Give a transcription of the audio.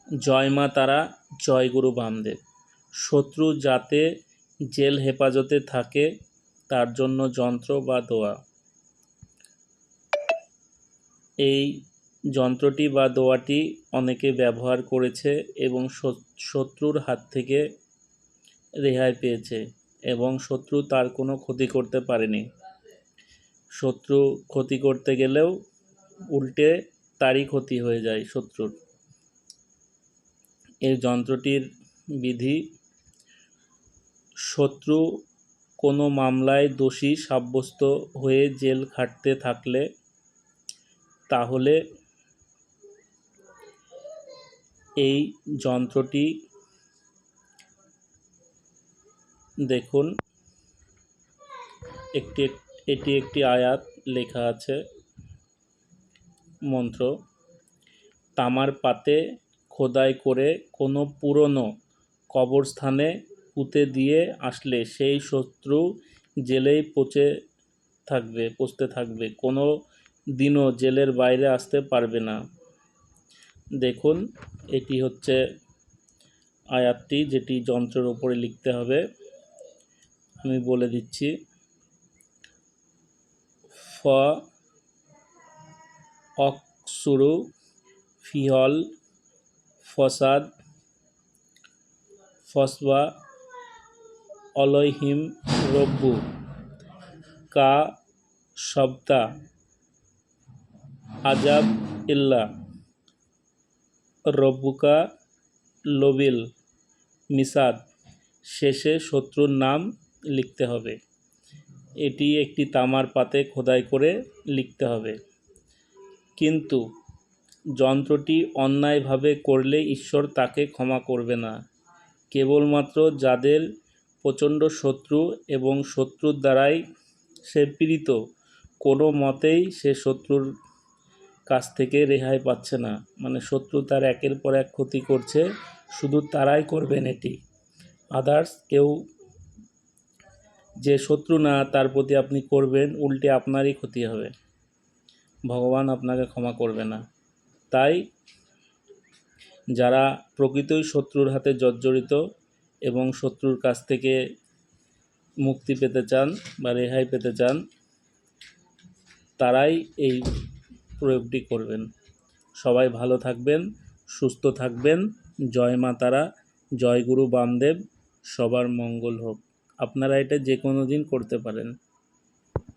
জয় মা তারা, জয় গুরু বামদেব। শত্রু যাতে জেল হেফাজতে থাকে তার জন্য যন্ত্র বা দোয়া। এই যন্ত্রটি বা দোয়াটি অনেকে ব্যবহার করেছে এবং শত্রুর হাত থেকে রেহাই পেয়েছে এবং শত্রু তার কোনো ক্ষতি করতে পারেনি। শত্রু ক্ষতি করতে গেলেও উল্টে তারই ক্ষতি হয়ে যায় শত্রুর। এই যন্ত্রটির বিধি: শত্রু কোনো মামলায় দোষী সাব্যস্ত হয়ে জেল খাটতে থাকলে তাহলে এই যন্ত্রটি দেখুন, এটি একটি আয়াত লেখা আছে, মন্ত্র। তামার পাতে খোদাই করে কোনো পুরনো কবরস্থানে পুঁতে দিয়ে আসলে সেই শত্রু জেলেই পচতে থাকবে, কোনো দিনও জেলের বাইরে আসতে পারবে না। দেখুন, এটি হচ্ছে আয়াতটি, যেটি যন্ত্রের উপরে লিখতে হবে। আমি বলে দিচ্ছি: ফ অকসুরু ফিহল ফসাদ ফসওয়া অলহিম রব্বু কা সবতা আজাব ইল্লা রব্বুকা লবিল মিসাদ। শেষে শত্রুর নাম লিখতে হবে। এটি একটি তামার পাতে খোদাই করে লিখতে হবে। কিন্তু যন্ত্রটি অন্যায়ভাবে করলে ঈশ্বর তাকে ক্ষমা করবে না। কেবলমাত্র যাদের প্রচণ্ড শত্রু এবং শত্রুর দ্বারাই সে পীড়িত, কোনো মতেই সে শত্রুর কাছ থেকে রেহাই পাচ্ছে না, মানে শত্রু তার একের পর এক ক্ষতি করছে, শুধু তারাই করবেন এটি। আদার্স কেউ, যে শত্রু না তার প্রতি আপনি করবেন, উল্টে আপনারই ক্ষতি হবে, ভগবান আপনাকে ক্ষমা করবে না। তাই যারা প্রকৃতই শত্রুর হাতে জর্জরিত এবং শত্রুর কাছ থেকে মুক্তি পেতে চান বা রেহাই পেতে চান, তারাই এই প্রয়োগটি করবেন। সবাই ভালো থাকবেন, সুস্থ থাকবেন। জয় মা তারা, জয় গুরু বামদেব। সবার মঙ্গল হোক। আপনারা এটা যে কোনো দিন করতে পারেন।